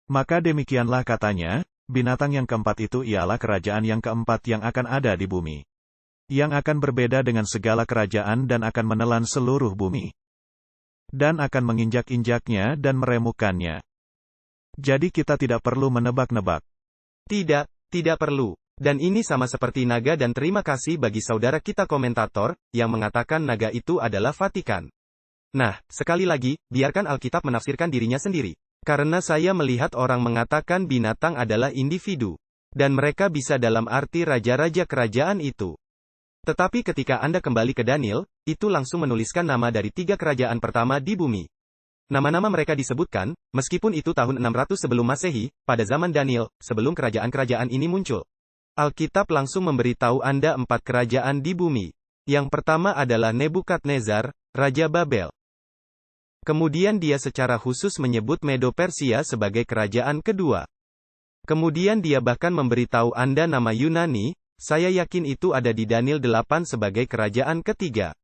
Maka demikianlah katanya, binatang yang keempat itu ialah kerajaan yang keempat yang akan ada di bumi. Yang akan berbeda dengan segala kerajaan dan akan menelan seluruh bumi. Dan akan menginjak-injaknya dan meremukkannya. Jadi kita tidak perlu menebak-nebak. Tidak perlu. Dan ini sama seperti naga dan terima kasih bagi saudara kita komentator, yang mengatakan naga itu adalah Vatikan. Nah, sekali lagi, biarkan Alkitab menafsirkan dirinya sendiri. Karena saya melihat orang mengatakan binatang adalah individu. Dan mereka bisa dalam arti raja-raja kerajaan itu. Tetapi ketika Anda kembali ke Daniel, itu langsung menuliskan nama dari 3 kerajaan pertama di bumi. Nama-nama mereka disebutkan, meskipun itu tahun 600 sebelum Masehi, pada zaman Daniel, sebelum kerajaan-kerajaan ini muncul. Alkitab langsung memberitahu Anda 4 kerajaan di bumi. Yang pertama adalah Nebukadnezar, Raja Babel. Kemudian dia secara khusus menyebut Medo-Persia sebagai kerajaan kedua. Kemudian dia bahkan memberitahu Anda nama Yunani, saya yakin itu ada di Daniel 8 sebagai kerajaan ketiga.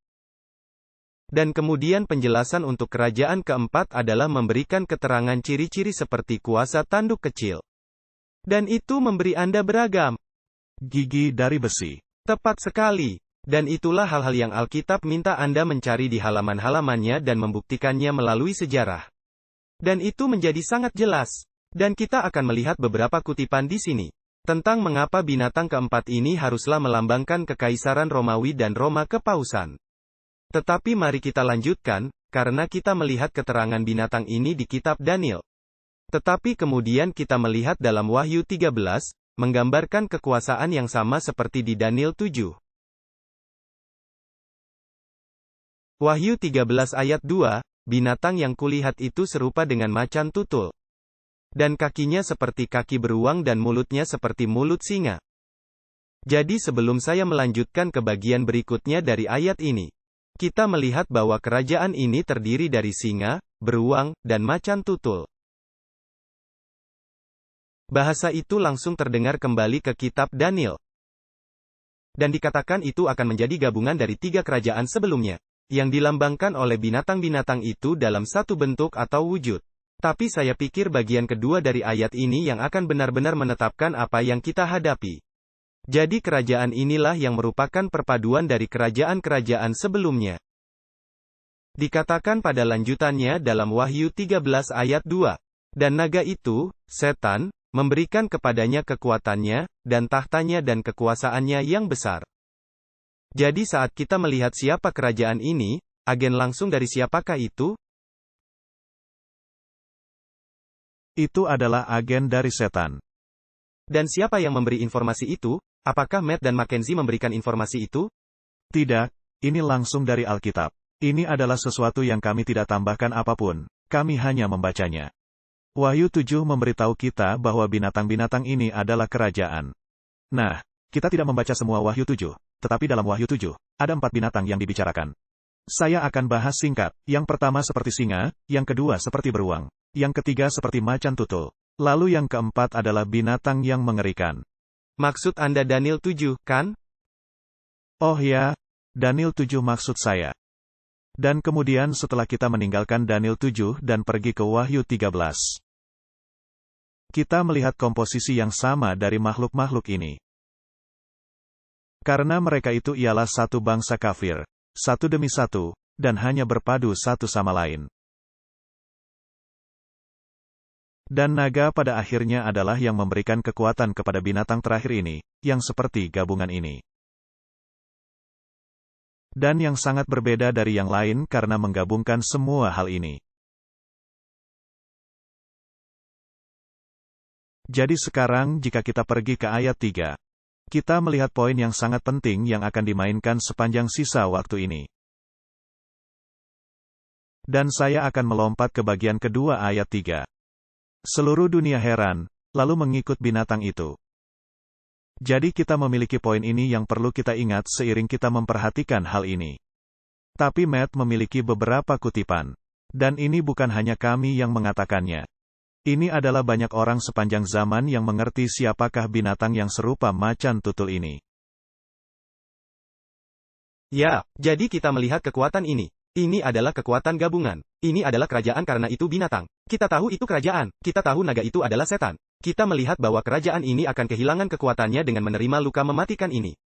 Dan kemudian penjelasan untuk kerajaan keempat adalah memberikan keterangan ciri-ciri seperti kuasa tanduk kecil. Dan itu memberi Anda beragam Gigi dari besi. Tepat sekali. Dan itulah hal-hal yang Alkitab minta Anda mencari di halaman-halamannya dan membuktikannya melalui sejarah. Dan itu menjadi sangat jelas. Dan kita akan melihat beberapa kutipan di sini. Tentang mengapa binatang keempat ini haruslah melambangkan kekaisaran Romawi dan Roma Kepausan. Tetapi mari kita lanjutkan, karena kita melihat keterangan binatang ini di kitab Daniel. Tetapi kemudian kita melihat dalam Wahyu 13, menggambarkan kekuasaan yang sama seperti di Daniel 7. Wahyu 13 ayat 2, binatang yang kulihat itu serupa dengan macan tutul. Dan kakinya seperti kaki beruang dan mulutnya seperti mulut singa. Jadi sebelum saya melanjutkan ke bagian berikutnya dari ayat ini, kita melihat bahwa kerajaan ini terdiri dari singa, beruang, dan macan tutul. Bahasa itu langsung terdengar kembali ke kitab Daniel. Dan dikatakan itu akan menjadi gabungan dari 3 kerajaan sebelumnya, yang dilambangkan oleh binatang-binatang itu dalam satu bentuk atau wujud. Tapi saya pikir bagian kedua dari ayat ini yang akan benar-benar menetapkan apa yang kita hadapi. Jadi kerajaan inilah yang merupakan perpaduan dari kerajaan-kerajaan sebelumnya. Dikatakan pada lanjutannya dalam Wahyu 13 ayat 2. Dan naga itu, setan, memberikan kepadanya kekuatannya, dan tahtanya dan kekuasaannya yang besar. Jadi saat kita melihat siapa kerajaan ini, agen langsung dari siapakah itu? Itu adalah agen dari setan. Dan siapa yang memberi informasi itu? Apakah Matt dan Mackenzie memberikan informasi itu? Tidak, ini langsung dari Alkitab. Ini adalah sesuatu yang kami tidak tambahkan apapun, kami hanya membacanya. Wahyu 7 memberitahu kita bahwa binatang-binatang ini adalah kerajaan. Nah, kita tidak membaca semua Wahyu 7, tetapi dalam Wahyu 7, ada 4 binatang yang dibicarakan. Saya akan bahas singkat, yang pertama seperti singa, yang kedua seperti beruang, yang ketiga seperti macan tutul, lalu yang keempat adalah binatang yang mengerikan. Maksud Anda Daniel 7, kan? Oh ya, Daniel 7 maksud saya. Dan kemudian setelah kita meninggalkan Daniel 7 dan pergi ke Wahyu 13. Kita melihat komposisi yang sama dari makhluk-makhluk ini. Karena mereka itu ialah satu bangsa kafir, satu demi satu, dan hanya berpadu satu sama lain. Dan naga pada akhirnya adalah yang memberikan kekuatan kepada binatang terakhir ini, yang seperti gabungan ini. Dan yang sangat berbeda dari yang lain karena menggabungkan semua hal ini. Jadi sekarang jika kita pergi ke ayat 3, Kita melihat poin yang sangat penting yang akan dimainkan sepanjang sisa waktu ini. Dan saya akan melompat ke bagian kedua ayat 3. Seluruh dunia heran, lalu mengikut binatang itu. Jadi kita memiliki poin ini yang perlu kita ingat seiring kita memperhatikan hal ini. Tapi Matt memiliki beberapa kutipan. Dan ini bukan hanya kami yang mengatakannya. Ini adalah banyak orang sepanjang zaman yang mengerti siapakah binatang yang serupa macan tutul ini. Ya, jadi kita melihat kekuatan ini. Ini adalah kekuatan gabungan. Ini adalah kerajaan karena itu binatang. Kita tahu itu kerajaan. Kita tahu naga itu adalah setan. Kita melihat bahwa kerajaan ini akan kehilangan kekuatannya dengan menerima luka mematikan ini.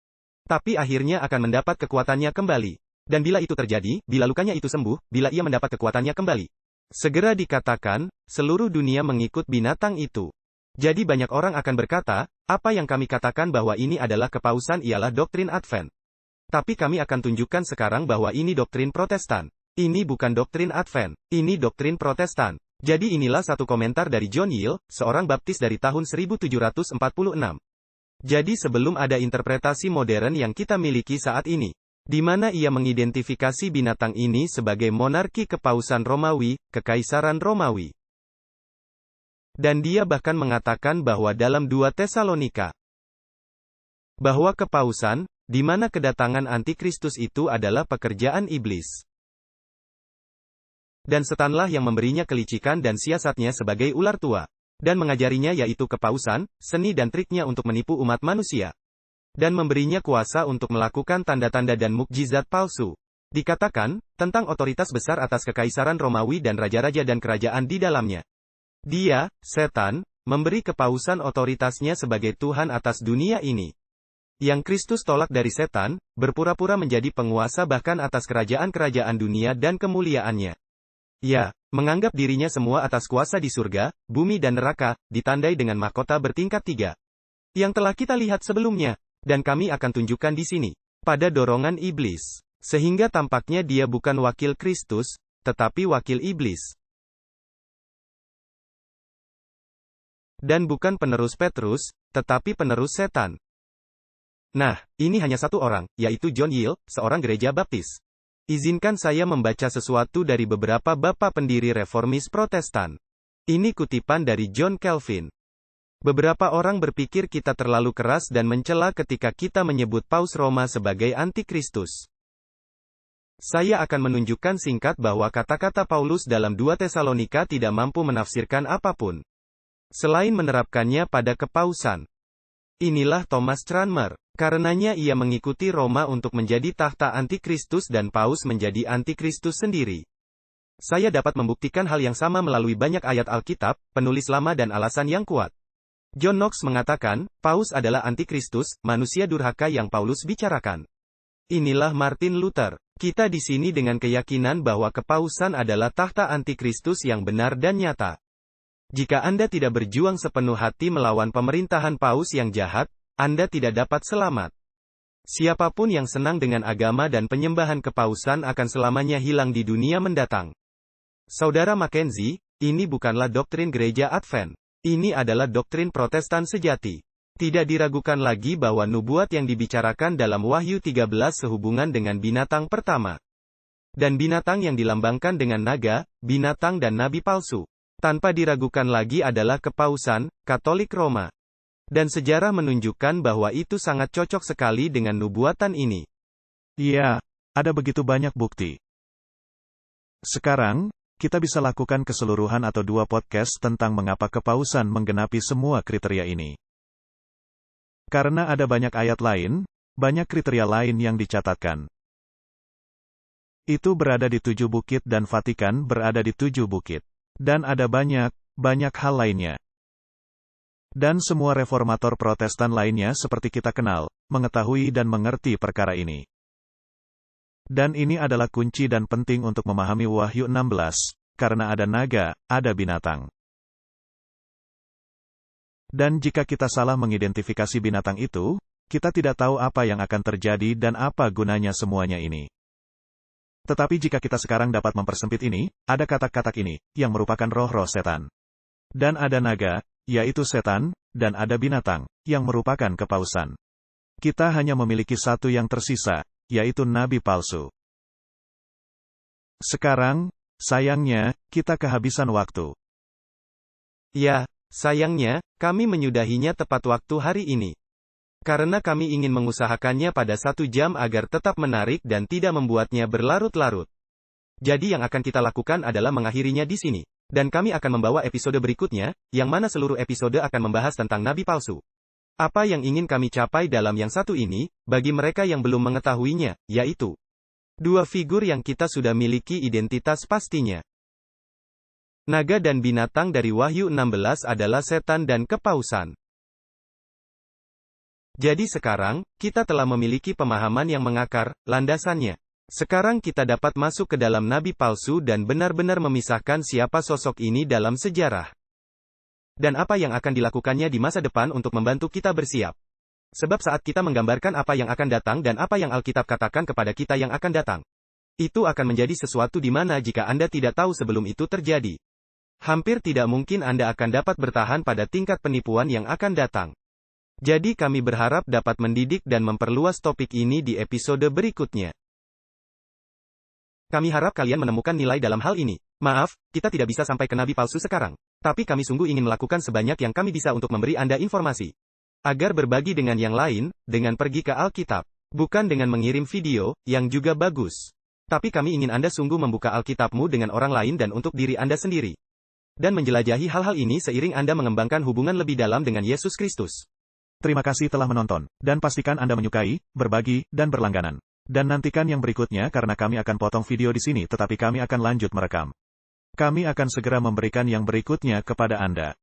Tapi akhirnya akan mendapat kekuatannya kembali. Dan bila itu terjadi, bila lukanya itu sembuh, bila ia mendapat kekuatannya kembali, segera dikatakan, seluruh dunia mengikut binatang itu. Jadi banyak orang akan berkata, apa yang kami katakan bahwa ini adalah kepausan ialah doktrin Advent. Tapi kami akan tunjukkan sekarang bahwa ini doktrin Protestan. Ini bukan doktrin Advent, ini doktrin Protestan. Jadi inilah satu komentar dari John Yale, seorang baptis dari tahun 1746. Jadi sebelum ada interpretasi modern yang kita miliki saat ini, di mana ia mengidentifikasi binatang ini sebagai monarki kepausan Romawi, kekaisaran Romawi. Dan dia bahkan mengatakan bahwa dalam 2 Tesalonika, bahwa kepausan, di mana kedatangan antikristus itu adalah pekerjaan iblis. Dan setanlah yang memberinya kelicikan dan siasatnya sebagai ular tua. Dan mengajarinya yaitu kepausan, seni dan triknya untuk menipu umat manusia. Dan memberinya kuasa untuk melakukan tanda-tanda dan mukjizat palsu. Dikatakan, tentang otoritas besar atas kekaisaran Romawi dan raja-raja dan kerajaan di dalamnya. Dia, setan, memberi kepausan otoritasnya sebagai Tuhan atas dunia ini. Yang Kristus tolak dari setan, berpura-pura menjadi penguasa bahkan atas kerajaan-kerajaan dunia dan kemuliaannya. Ya, menganggap dirinya semua atas kuasa di surga, bumi dan neraka, ditandai dengan mahkota bertingkat 3. Yang telah kita lihat sebelumnya. Dan kami akan tunjukkan di sini, pada dorongan iblis. Sehingga tampaknya dia bukan wakil Kristus, tetapi wakil iblis. Dan bukan penerus Petrus, tetapi penerus setan. Nah, ini hanya satu orang, yaitu John Yale, seorang gereja baptis. Izinkan saya membaca sesuatu dari beberapa bapak pendiri reformis Protestan. Ini kutipan dari John Calvin. Beberapa orang berpikir kita terlalu keras dan mencela ketika kita menyebut Paus Roma sebagai antikristus. Saya akan menunjukkan singkat bahwa kata-kata Paulus dalam 2 Tesalonika tidak mampu menafsirkan apapun selain menerapkannya pada kepausan. Inilah Thomas Cranmer. Karenanya ia mengikuti Roma untuk menjadi tahta antikristus dan Paus menjadi antikristus sendiri. Saya dapat membuktikan hal yang sama melalui banyak ayat Alkitab, penulis lama dan alasan yang kuat. John Knox mengatakan, Paus adalah antikristus, manusia durhaka yang Paulus bicarakan. Inilah Martin Luther. Kita di sini dengan keyakinan bahwa kepausan adalah tahta antikristus yang benar dan nyata. Jika Anda tidak berjuang sepenuh hati melawan pemerintahan Paus yang jahat, Anda tidak dapat selamat. Siapapun yang senang dengan agama dan penyembahan kepausan akan selamanya hilang di dunia mendatang. Saudara Mackenzie, ini bukanlah doktrin gereja Advent. Ini adalah doktrin Protestan sejati. Tidak diragukan lagi bahwa nubuat yang dibicarakan dalam Wahyu 13 sehubungan dengan binatang pertama. Dan binatang yang dilambangkan dengan naga, binatang dan nabi palsu. Tanpa diragukan lagi adalah kepausan, Katolik Roma. Dan sejarah menunjukkan bahwa itu sangat cocok sekali dengan nubuatan ini. Iya, ada begitu banyak bukti. Sekarang, kita bisa lakukan keseluruhan atau 2 podcast tentang mengapa kepausan menggenapi semua kriteria ini. Karena ada banyak ayat lain, banyak kriteria lain yang dicatatkan. Itu berada di 7 bukit dan Vatikan berada di 7 bukit. Dan ada banyak hal lainnya. Dan semua reformator Protestan lainnya seperti kita kenal, mengetahui dan mengerti perkara ini. Dan ini adalah kunci dan penting untuk memahami Wahyu 16, karena ada naga, ada binatang. Dan jika kita salah mengidentifikasi binatang itu, kita tidak tahu apa yang akan terjadi dan apa gunanya semuanya ini. Tetapi jika kita sekarang dapat mempersempit ini, ada kata-kata ini, yang merupakan roh-roh setan. Dan ada naga, yaitu setan, dan ada binatang, yang merupakan kepausan. Kita hanya memiliki satu yang tersisa, yaitu nabi palsu. Sekarang, sayangnya, kita kehabisan waktu. Ya, sayangnya, kami menyudahinya tepat waktu hari ini. Karena kami ingin mengusahakannya pada 1 jam agar tetap menarik dan tidak membuatnya berlarut-larut. Jadi yang akan kita lakukan adalah mengakhirinya di sini. Dan kami akan membawa episode berikutnya, yang mana seluruh episode akan membahas tentang nabi palsu. Apa yang ingin kami capai dalam yang satu ini, bagi mereka yang belum mengetahuinya, yaitu 2 figur yang kita sudah miliki identitas pastinya. Naga dan binatang dari Wahyu 16 adalah setan dan kepausan. Jadi sekarang, kita telah memiliki pemahaman yang mengakar, landasannya. Sekarang kita dapat masuk ke dalam nabi palsu dan benar-benar memisahkan siapa sosok ini dalam sejarah. Dan apa yang akan dilakukannya di masa depan untuk membantu kita bersiap. Sebab saat kita menggambarkan apa yang akan datang dan apa yang Alkitab katakan kepada kita yang akan datang, itu akan menjadi sesuatu di mana jika Anda tidak tahu sebelum itu terjadi, hampir tidak mungkin Anda akan dapat bertahan pada tingkat penipuan yang akan datang. Jadi kami berharap dapat mendidik dan memperluas topik ini di episode berikutnya. Kami harap kalian menemukan nilai dalam hal ini. Maaf, kita tidak bisa sampai ke nabi palsu sekarang. Tapi kami sungguh ingin melakukan sebanyak yang kami bisa untuk memberi Anda informasi. Agar berbagi dengan yang lain, dengan pergi ke Alkitab. Bukan dengan mengirim video, yang juga bagus. Tapi kami ingin Anda sungguh membuka Alkitabmu dengan orang lain dan untuk diri Anda sendiri. Dan menjelajahi hal-hal ini seiring Anda mengembangkan hubungan lebih dalam dengan Yesus Kristus. Terima kasih telah menonton, dan pastikan Anda menyukai, berbagi, dan berlangganan. Dan nantikan yang berikutnya karena kami akan potong video di sini tetapi kami akan lanjut merekam. Kami akan segera memberikan yang berikutnya kepada Anda.